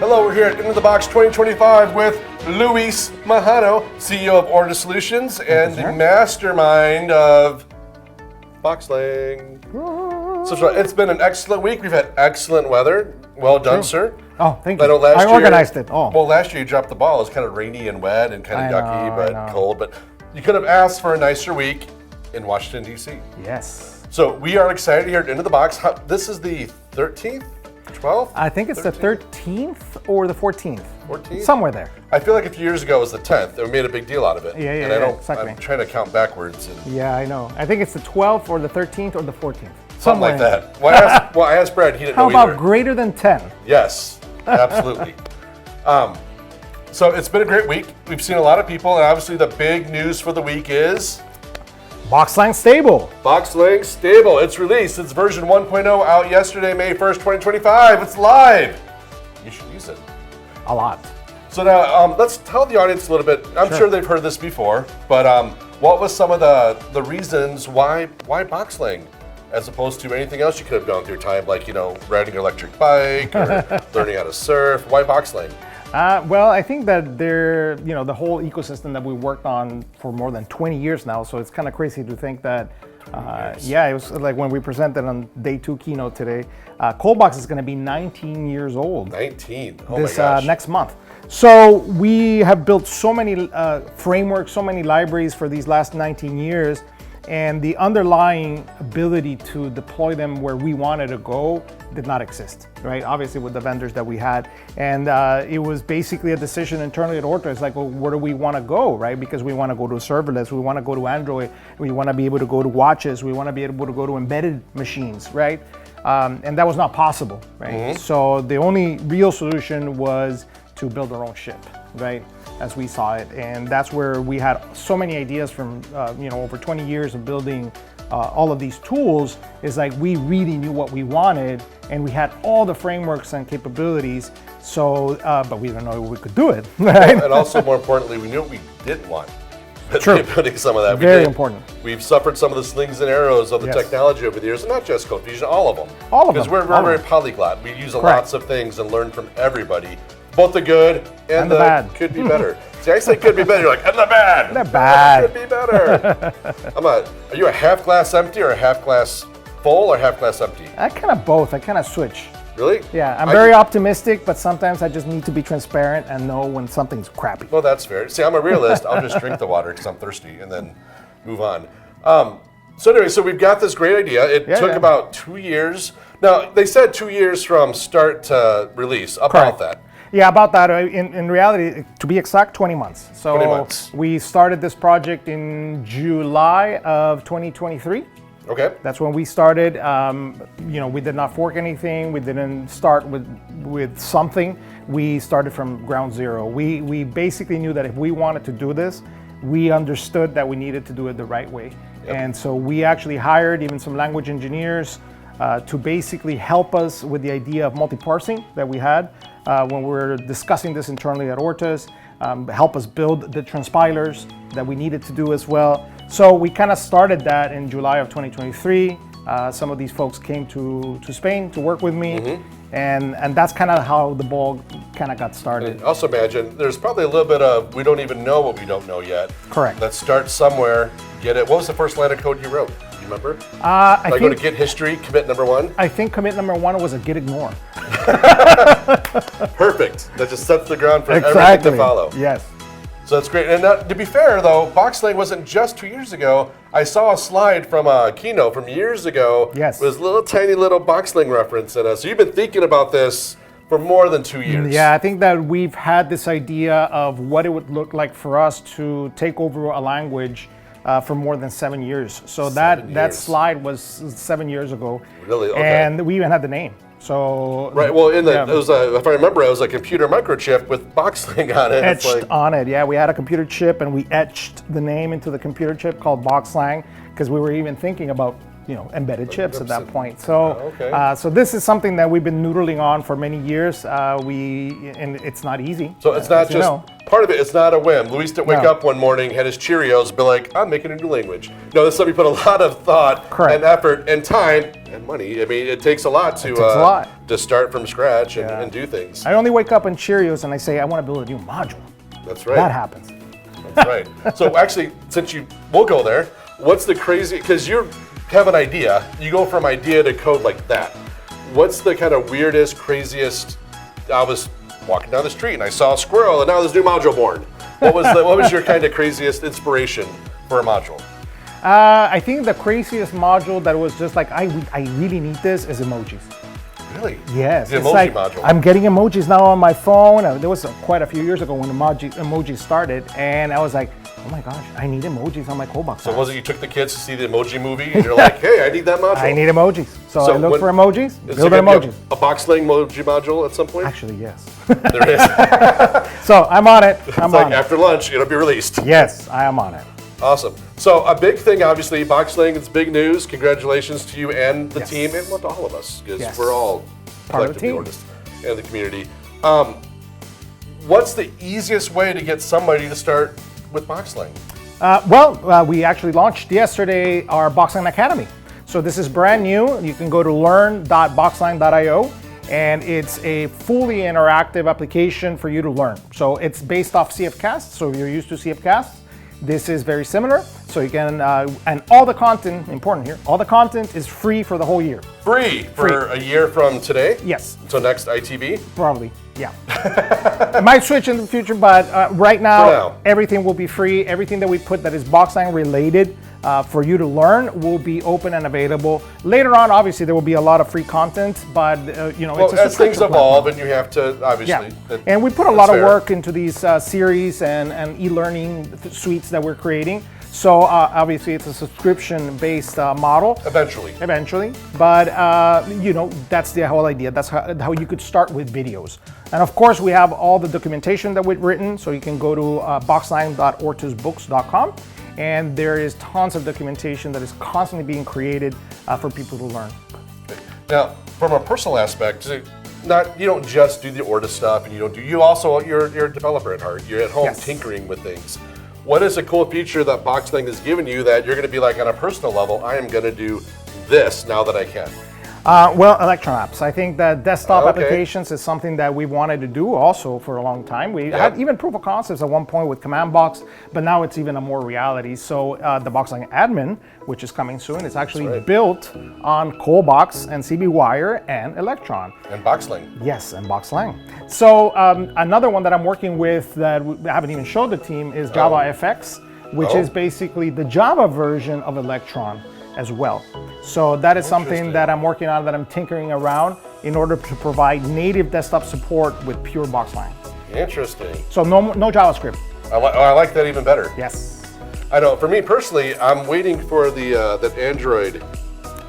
Hello, we're here at Into the Box 2025 with Luis Majano, CEO of Order Solutions and the mastermind of BoxLang. So it's been an excellent week. We've had excellent weather. Well done, sir. Oh, thank you. I organized it. Oh. Well, last year you dropped the ball. It was kind of rainy and wet and kind of yucky, but cold. But you could have asked for a nicer week in Washington, D.C. Yes. So we are excited here at Into the Box. This is the 13th? 12th? I think it's 13th? The 13th or the 14th. 14th? Somewhere there. I feel like a few years ago it was the 10th. We made a big deal out of it. Yeah, exactly. I'm trying to count backwards. Yeah, I know. I think it's the 12th or the 13th or the 14th. Something like that. Well, I asked Brad, he didn't know either. How about greater than 10? Yes, absolutely. So it's been a great week. We've seen a lot of people, and obviously the big news for the week is BoxLang Stable. BoxLang Stable. It's released. It's version 1.0 out yesterday, May 1st, 2025. It's live. You should use it. A lot. So now let's tell the audience a little bit. I'm sure they've heard this before, but what was some of the reasons why BoxLang, as opposed to anything else you could have done with your time, like riding an electric bike or learning how to surf? Why BoxLang? Well, I think that the whole ecosystem that we worked on for more than 20 years now. So it's kind of crazy to think that, it was like when we presented on day 2 keynote today, ColdBox is going to be 19 years old. 19, oh this my gosh. Next month. So we have built so many frameworks, so many libraries for these last 19 years. And the underlying ability to deploy them where we wanted to go did not exist, right? Obviously with the vendors that we had. And it was basically a decision internally at Orta. It's like, well, where do we want to go, right? Because we want to go to serverless, we want to go to Android, we want to be able to go to watches, we want to be able to go to embedded machines, right? And that was not possible, right? Mm-hmm. So the only real solution was to build our own chip, right? As we saw it, and that's where we had so many ideas from over 20 years of building all of these tools. Is like we really knew what we wanted, and we had all the frameworks and capabilities. So, but we didn't know we could do it. Right? And also, more importantly, we knew what we didn't want. True. Putting some of that. Very important. We've suffered some of the slings and arrows of the technology over the years, and not just Code Fusion, all of them. All of them. Because we're very polyglot. We use lots of things and learn from everybody. Both the good and the bad. Could be better. See, I say could be better. You're like, and the bad. The bad. Could be better. Are you a half glass empty or a half glass full or half glass empty? I kind of both. I kind of switch. Really? Yeah, I'm very optimistic, but sometimes I just need to be transparent and know when something's crappy. Well, that's fair. See, I'm a realist. I'll just drink the water because I'm thirsty and then move on. So anyway, so we've got this great idea. It took about 2 years. Now, they said 2 years from start to release. About that. Yeah, about that. In reality, to be exact, 20 months. So 20 months. We started this project in July of 2023. Okay. That's when we started. We did not fork anything. We didn't start with something. We started from ground zero. We basically knew that if we wanted to do this, we understood that we needed to do it the right way. Yep. And so we actually hired even some language engineers to basically help us with the idea of multi-parsing that we had when we were discussing this internally at Ortas, help us build the transpilers that we needed to do as well. So we kind of started that in July of 2023. Some of these folks came to Spain to work with me, and that's kind of how the ball kind of got started. Also imagine there's probably a little bit of we don't even know what we don't know yet. Correct. Let's start somewhere, get it. What was the first line of code you wrote? Do you remember? I go to Git history, commit number 1? I think commit number 1 was a git ignore. Perfect. That just sets the ground for everything to follow. Yes. So that's great. And to be fair, though, BoxLang wasn't just 2 years ago. I saw a slide from a keynote from years ago. Yes. It was a tiny little BoxLang reference in it. So you've been thinking about this for more than 2 years. Yeah, I think that we've had this idea of what it would look like for us to take over a language for more than 7 years. So that slide was 7 years ago. Really? Okay. And we even had the name. So right. Well, it was if I remember, it was a computer microchip with BoxLang on it. Etched on it. Yeah, we had a computer chip, and we etched the name into the computer chip called BoxLang because we were even thinking about embedded chips at that point. So, okay. So this is something that we've been noodling on for many years. And it's not easy. So it's not just part of it. It's not a whim. Luis didn't wake No. up one morning, had his Cheerios, and be like, "I'm making a new language." No, this is something you put a lot of thought Correct. and effort and time and money. I mean, it takes a lot to start from scratch and do things. I only wake up in Cheerios and I say, I want to build a new module. That's right. That happens. That's right. So actually, we'll go there. What's the crazy? Because you have an idea, you go from idea to code like that. What's the kind of weirdest, craziest? I was walking down the street and I saw a squirrel, and now there's a new module born. What was your kind of craziest inspiration for a module? I think the craziest module that was just like, I really need this is emojis. Really? Yes. The it's emoji like, module. I'm getting emojis now on my phone. There was quite a few years ago when emojis started, and I was like, oh my gosh, I need emojis on my CodeBox. So was it you took the kids to see the Emoji Movie, and you're like, hey, I need that module. I need emojis. So I look for emojis, Is build there gonna emojis. be a BoxLang emoji module at some point? Actually, yes. There is. So I'm on it. It's like after lunch, it'll be released. Yes, I am on it. Awesome. So a big thing, obviously, BoxLang is big news. Congratulations to you and the team, and to all of us, because we're all part of the team artists and the community. What's the easiest way to get somebody to start with BoxLang? We actually launched yesterday our BoxLang Academy. So this is brand new. You can go to learn.boxlang.io, and it's a fully interactive application for you to learn. So it's based off CFCast. So if you're used to CFCast, this is very similar. So you can, and all the content, important here, all the content is free for the whole year. Free for a year from today? Yes. So next ITB? Probably, yeah. It might switch in the future, but right now, everything will be free. Everything that we put that is BoxLang related for you to learn will be open and available. Later on, obviously, there will be a lot of free content, but it's a as things evolve, and you have to, obviously. Yeah. And we put a lot of work into these series and e-learning suites that we're creating. So obviously it's a subscription-based model. Eventually. But that's the whole idea. That's how you could start with videos. And of course we have all the documentation that we've written, so you can go to boxlang.ortusbooks.com, and there is tons of documentation that is constantly being created for people to learn. Now, from a personal aspect, you don't just do the Ortus stuff, and you're a developer at heart. You're at home tinkering with things. What is a cool feature that BoxLang has given you that you're going to be like, on a personal level, I am going to do this now that I can? Electron apps. I think that desktop applications is something that we wanted to do also for a long time. We had even proof of concepts at one point with Command Box, but now it's even a more reality. So the BoxLang Admin, which is coming soon, is actually built on CodeBox and CBWire and Electron. And BoxLang. Yes, and BoxLang. So another one that I'm working with that I haven't even showed the team is JavaFX, which is basically the Java version of Electron as well. So that is something that I'm working on, that I'm tinkering around in order to provide native desktop support with pure BoxLang. Interesting. So no JavaScript. I like that even better. Yes. I know. For me personally, I'm waiting for that Android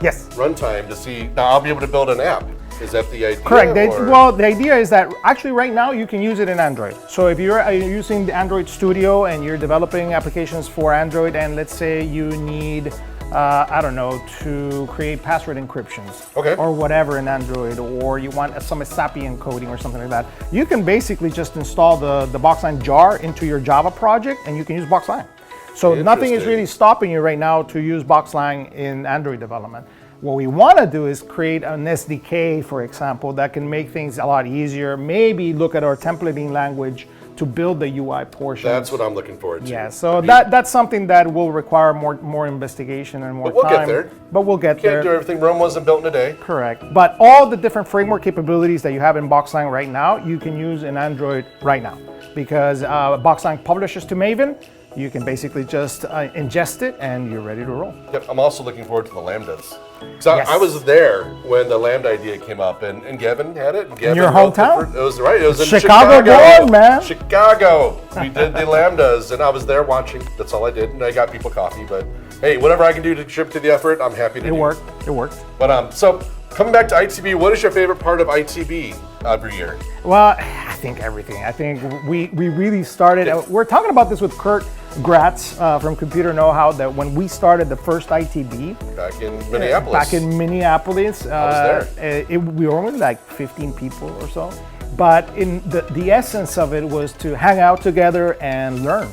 runtime to see. Now I'll be able to build an app. Is that the idea? Correct. The idea is that actually right now you can use it in Android. So if you're using the Android Studio and you're developing applications for Android, and let's say you need to create password encryptions or whatever in Android, or you want some SAPI encoding or something like that, you can basically just install the BoxLang jar into your Java project and you can use BoxLang. So nothing is really stopping you right now to use BoxLang in Android development. What we want to do is create an SDK, for example, that can make things a lot easier. Maybe look at our templating language to build the UI portion. That's what I'm looking forward to. Yeah, so that's something that will require more investigation and more time. But we'll get there. But we'll get there. Can't do everything. Rome wasn't built in a day. Correct. But all the different framework capabilities that you have in BoxLang right now, you can use in Android right now. Because BoxLang publishes to Maven, you can basically just ingest it and you're ready to roll. Yep, I'm also looking forward to the Lambdas. So I was there when the Lambda idea came up, and Gavin had it. And Gavin in your hometown? It was right. It was in Chicago. Born, man. Chicago. We did the Lambdas, and I was there watching. That's all I did, and I got people coffee. But hey, whatever I can do to contribute to the effort, I'm happy to do. It worked. But so Coming back to ITB, what is your favorite part of ITB every year? Well, I think everything. I think we really started, we're talking about this with Kurt Gratz from Computer Know-How, that when we started the first ITB. Back in Minneapolis. Back in Minneapolis. I was there. We were only like 15 people or so. But in the essence of it was to hang out together and learn.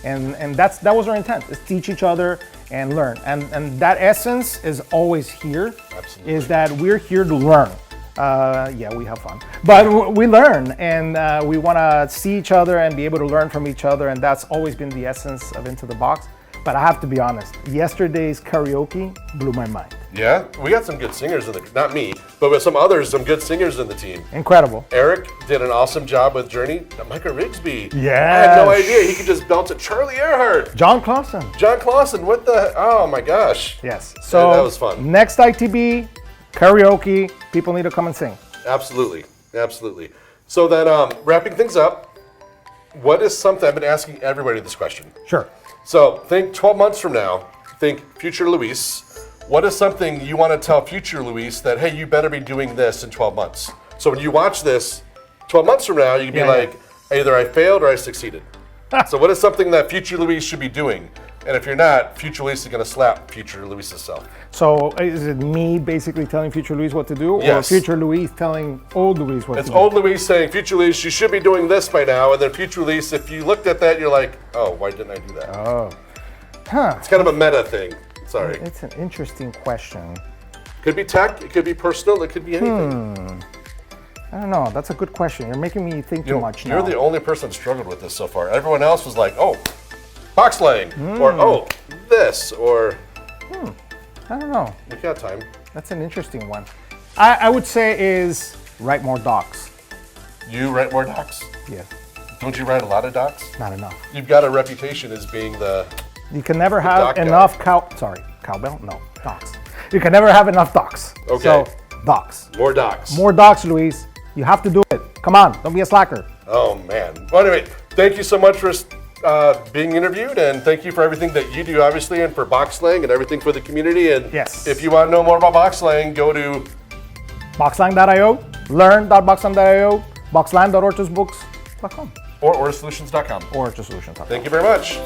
And that was our intent, is teach each other and learn. And that essence is always here. Absolutely. Is that we're here to learn. Yeah, we have fun, but we learn, and we want to see each other and be able to learn from each other, and that's always been the essence of Into the Box. But I have to be honest, yesterday's karaoke blew my mind. Yeah, we got some good singers in the, not me, but with some others, some good singers in the team. Incredible. Eric did an awesome job with Journey. Micah Rigsby. Yeah. I had no idea he could just bounce at Charlie Earhart. John Clausen. John Clausen, what the, oh my gosh. Yes. So that was fun. Next ITB, karaoke, people need to come and sing. Absolutely, absolutely. So then, wrapping things up, what is something, I've been asking everybody this question. Sure. So think 12 months from now, think future Luis. What is something you want to tell future Luis that, hey, you better be doing this in 12 months? So when you watch this 12 months from now, you can be like, either I failed or I succeeded. So what is something that future Luis should be doing? And if you're not, future Luis is going to slap future Luis's self. So is it me basically telling future Luis what to do, or future Luis telling old Luis what to do? It's old Luis saying, future Luis, you should be doing this by now. And then future Luis, if you looked at that, you're like, oh, why didn't I do that? Oh. Huh. It's kind of a meta thing. Sorry. It's an interesting question. Could be tech, it could be personal, it could be anything. I don't know. That's a good question. You're making me think too much now. You're the only person that struggled with this so far. Everyone else was like, oh, BoxLang, or oh, this, or... I don't know. We got time. That's an interesting one. I would say is write more docs. You write more docs? Yes. Don't you write a lot of docs? Not enough. You've got a reputation as being the... You can never have enough cowbell? No, docs. You can never have enough docs. Okay. So, docs. More docs. More docs, Luis. You have to do it. Come on, don't be a slacker. Oh, man. Well, anyway, thank you so much for being interviewed, and thank you for everything that you do, obviously, and for BoxLang and everything for the community. And if you want to know more about BoxLang, go to BoxLang.io, learn.boxlang.io, boxlang.orchesbooks.com. or orchesolutions.com. Orchesolutions.com. Thank you very much.